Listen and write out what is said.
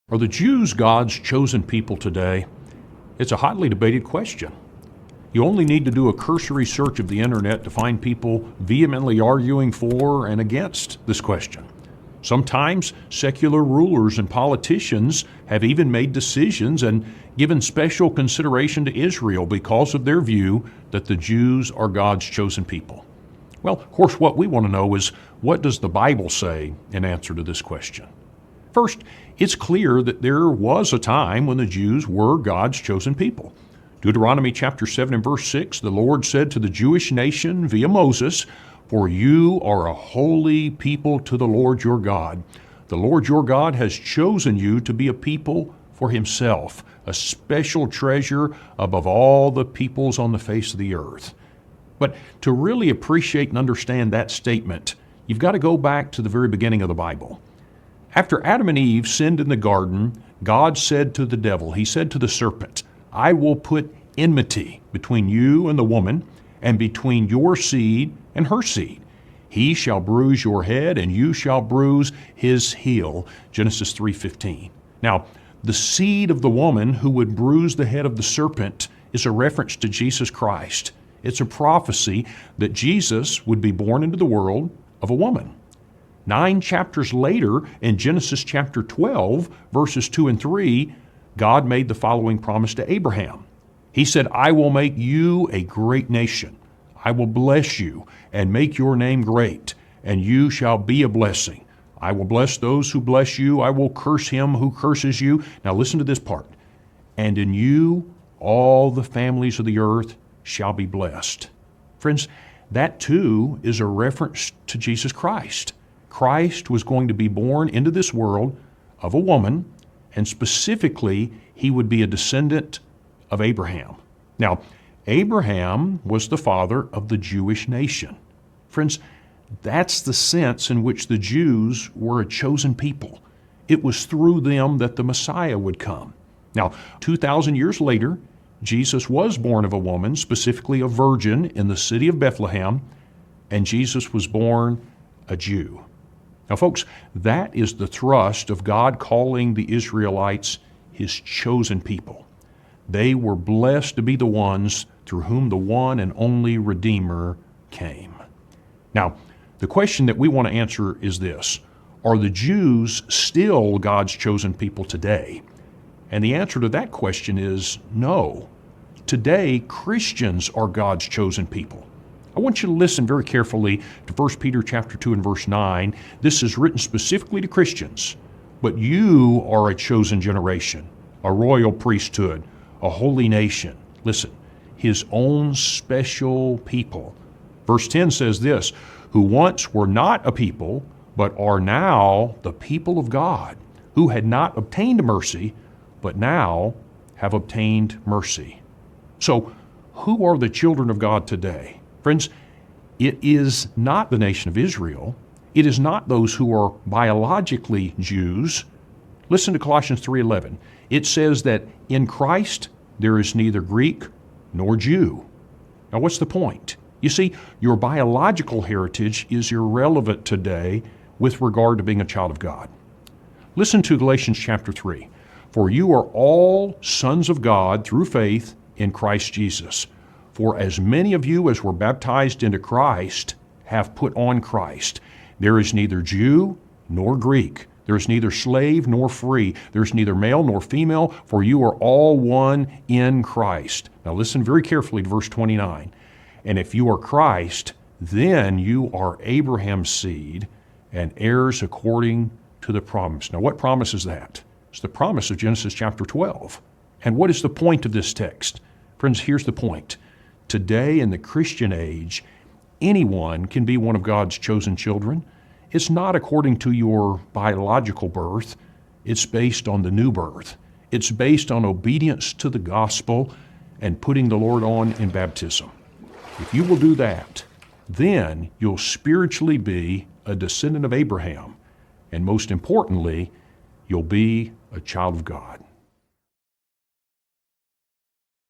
Are the Jews God's chosen people today? It's a hotly debated question. You only need to do a cursory search of the internet to find people vehemently arguing for and against this question. Sometimes secular rulers and politicians have even made decisions and given special consideration to Israel because of their view that the Jews are God's chosen people. Well, of course, what we want to know is, what does the Bible say in answer to this question? First, it's clear that there was a time when the Jews were God's chosen people. Deuteronomy chapter 7 and verse 6, the Lord said to the Jewish nation via Moses, "For you are a holy people to the Lord your God. The Lord your God has chosen you to be a people for himself, a special treasure above all the peoples on the face of the earth." But to really appreciate and understand that statement, you've got to go back to the very beginning of the Bible. After Adam and Eve sinned in the garden, God said to the devil, he said to the serpent, "I will put enmity between you and the woman, and between your seed and her seed. He shall bruise your head, and you shall bruise his heel." Genesis 3:15. Now, the seed of the woman who would bruise the head of the serpent is a reference to Jesus Christ. It's a prophecy that Jesus would be born into the world of a woman. 9 chapters later, in Genesis chapter 12, verses 2 and 3, God made the following promise to Abraham. He said, "I will make you a great nation. I will bless you and make your name great, and you shall be a blessing. I will bless those who bless you. I will curse him who curses you." Now listen to this part. "And in you all the families of the earth shall be blessed." Friends, that too is a reference to Jesus Christ. Christ was going to be born into this world of a woman, and specifically, he would be a descendant of Abraham. Now, Abraham was the father of the Jewish nation. Friends, that's the sense in which the Jews were a chosen people. It was through them that the Messiah would come. Now, 2,000 years later, Jesus was born of a woman, specifically a virgin, in the city of Bethlehem, and Jesus was born a Jew. Now, folks, that is the thrust of God calling the Israelites his chosen people. They were blessed to be the ones through whom the one and only Redeemer came. Now, the question that we want to answer is this: are the Jews still God's chosen people today? And the answer to that question is no. Today, Christians are God's chosen people. I want you to listen very carefully to 1 Peter chapter 2 and verse 9. This is written specifically to Christians. "But you are a chosen generation, a royal priesthood, a holy nation." Listen, his own special people. Verse 10 says this, "Who once were not a people, but are now the people of God, who had not obtained mercy, but now have obtained mercy." So, who are the children of God today? Friends, it is not the nation of Israel. It is not those who are biologically Jews. Listen to Colossians 3:11. It says that in Christ there is neither Greek nor Jew. Now, what's the point? You see, your biological heritage is irrelevant today with regard to being a child of God. Listen to Galatians chapter 3. "For you are all sons of God through faith in Christ Jesus. For as many of you as were baptized into Christ have put on Christ. There is neither Jew nor Greek. There is neither slave nor free. There is neither male nor female, for you are all one in Christ." Now listen very carefully to verse 29. "And if you are Christ, then you are Abraham's seed and heirs according to the promise." Now what promise is that? It's the promise of Genesis chapter 12. And what is the point of this text? Friends, here's the point. Today in the Christian age, anyone can be one of God's chosen children. It's not according to your biological birth. It's based on the new birth. It's based on obedience to the gospel and putting the Lord on in baptism. If you will do that, then you'll spiritually be a descendant of Abraham. And most importantly, you'll be a child of God.